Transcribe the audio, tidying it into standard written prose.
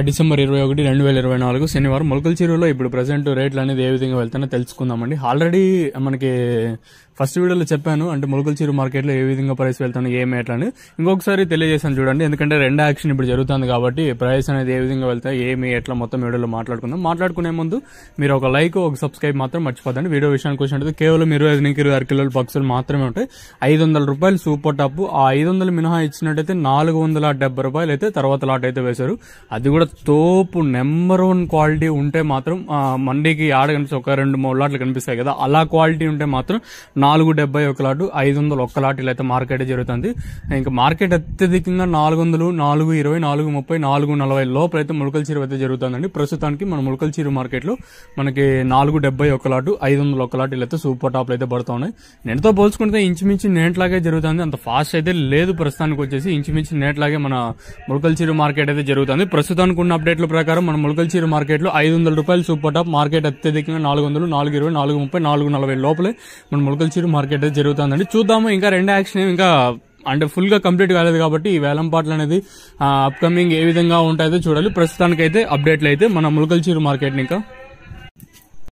December 21, 2024 శనివారం మొలకల చెరువులో ఇప్పుడు ప్రజెంట్ రేట్లు అనేది ఏ విధంగా వెళ్తానో తెలుసుకుందామండి. ఆల్రెడీ మనకి ఫస్ట్ వీడియోలో చెప్పాను, అంటే మొలకల చెరువు మార్కెట్లో ఏ విధంగా ప్రైస్ వెళ్తాను ఏమి ఎట్లా అని ఇంకొకసారి తెలియజేశాను చూడండి. ఎందుకంటే రెండు యాక్షన్ ఇప్పుడు జరుగుతుంది కాబట్టి ప్రైస్ అనేది ఏ విధంగా వెళ్తాయి ఏమి ఎట్లా మొత్తం వీడియోలో మాట్లాడుకుందాం. మాట్లాడుకునే ముందు మీరు ఒక లైక్ ఒక సబ్స్క్రైబ్ మాత్రం మర్చిపోదండి. వీడియో విషయానికి వచ్చినట్టు కేవలం 25-26 కిలోల పక్షులు మాత్రమే ఉంటాయి. 500 రూపాయలు సూపర్ టాప్. ఆ 500 మినహా ఇచ్చినట్టయితే 470 రూపాయలు అయితే తర్వాత లాట్ అయితే వేశారు. అది కూడా తోపు నెంబర్ 1 క్వాలిటీ ఉంటే మాత్రం మండీకి ఆడ కనిపిస్తే ఒక 2-3 లాట్లు కనిపిస్తాయి కదా, అలా క్వాలిటీ ఉంటే మాత్రం 470 ఒక లాటు, 500 ఒక్క లాట్ ఇలా అయితే మార్కెట్ జరుగుతుంది. ఇంకా మార్కెట్ అత్యధికంగా 400, 420, 430, 440 లోపల అయితే మొలకల చెరువు అయితే జరుగుతుందండి. ప్రస్తుతానికి మన మొలకల చెరువు మార్కెట్ లో మనకి 470 ఒక లాటు, 500 ఒక లాట్ ఇలా అయితే సూపర్ టాప్లు అయితే పడుతున్నాయి. నేటితో పోల్చుకుంటే ఇంచుమించు నేట్లాగే జరుగుతుంది, అంత ఫాస్ట్ అయితే లేదు. ప్రస్తుతానికి వచ్చేసి ఇంచుమించు నేట్లాగే మన మొలకల చెరువు మార్కెట్ అయితే జరుగుతుంది. ప్రస్తుతానికి ఉన్న అప్డేట్ల ప్రకారం మన మొలకల చెరువు మార్కెట్ లో 500 రూపాయలు సూపర్ టాప్, మార్కెట్ అత్యధికంగా 400, 420, 430, 440 లోపలే మన మొలకల చెరువు మార్కెట్ అయితే జరుగుతుందండి. చూద్దాము. ఇంకా రెండు యాక్షన్ ఇంకా అంటే ఫుల్ గా కంప్లీట్ కాలేదు కాబట్టి ఈ వేలం పాటలు అనేది అప్కమింగ్ ఏ విధంగా ఉంటాయో చూడాలి. ప్రస్తుతానికైతే అప్డేట్లు అయితే మన మొలకల చెరువు మార్కెట్ ఇంకా